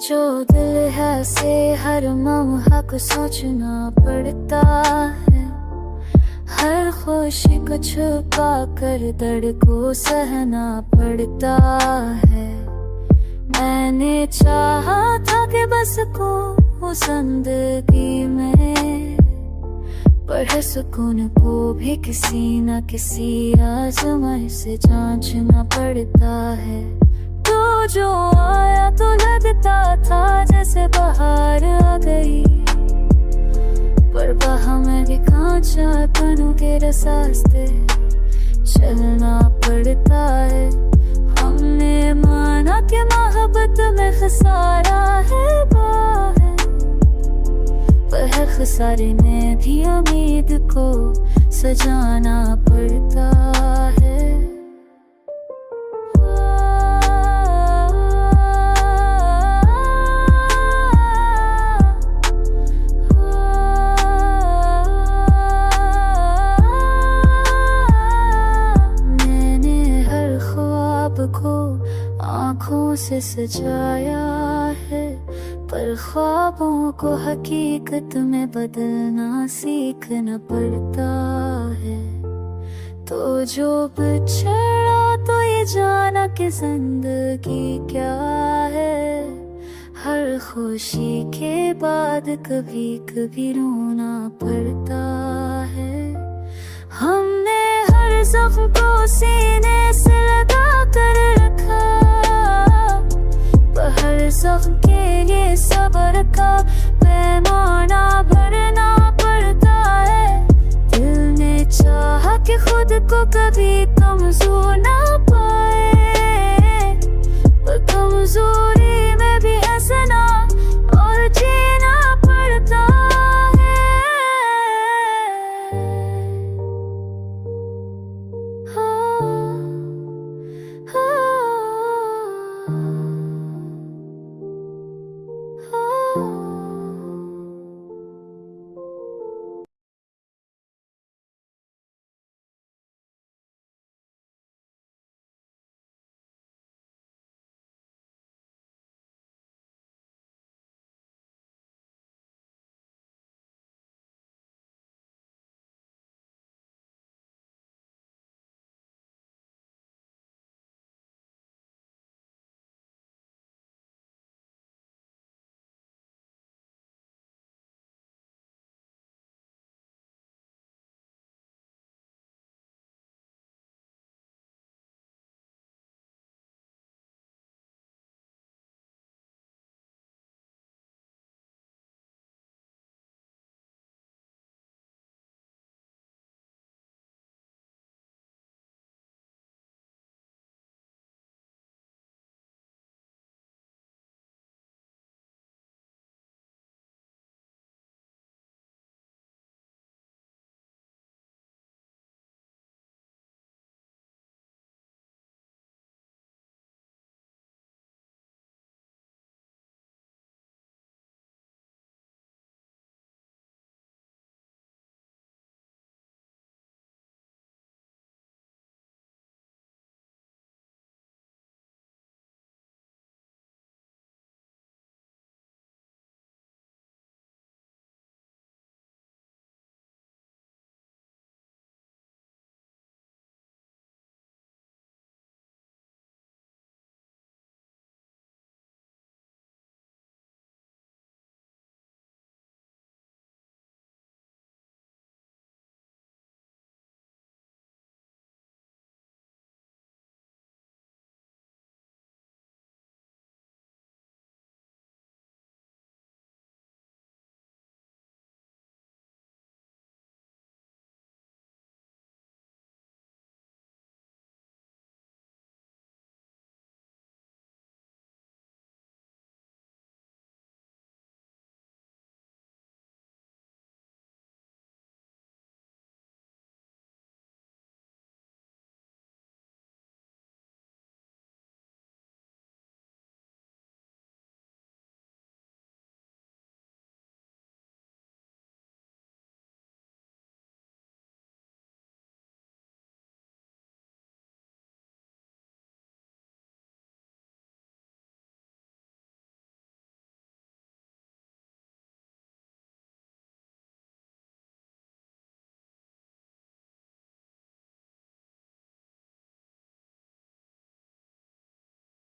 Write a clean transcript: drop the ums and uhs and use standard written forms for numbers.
जो दिल है से हर लम्हा को सोचना पड़ता है। हर खुशी को छुपा कर दर्द को सहना पड़ता है। मैंने चाहा था कि बस को जिंदगी में, पर सुकून को भी किसी न किसी आज़माइश से जांचना पड़ता है। तो जो आया तो लगता था जैसे बाहर आ गई, पर वहाँ मैं भी कांचा बनूं के रास्ते चलना पड़ता है। हमने माना कि मोहब्बत में खसारा है बाहर, पर खसारे में भी उम्मीद को सजाना पड़ता है। को आँखों से सजाया है, पर ख्वाबों को हकीकत में बदलना सीखना पड़ता है। तो जो बिछड़ा तो ये जाना कि जिंदगी क्या है। हर खुशी के बाद कभी कभी रोना पड़ता है। हमने हर ज़ख्म को सीने से लगा कर रखा, पर हर ज़ख्म के लिए सब्र का पैमाना भरना पड़ता है। दिल ने चाहा कि खुद को कभी कमजोर ना पाए, पर कमजोर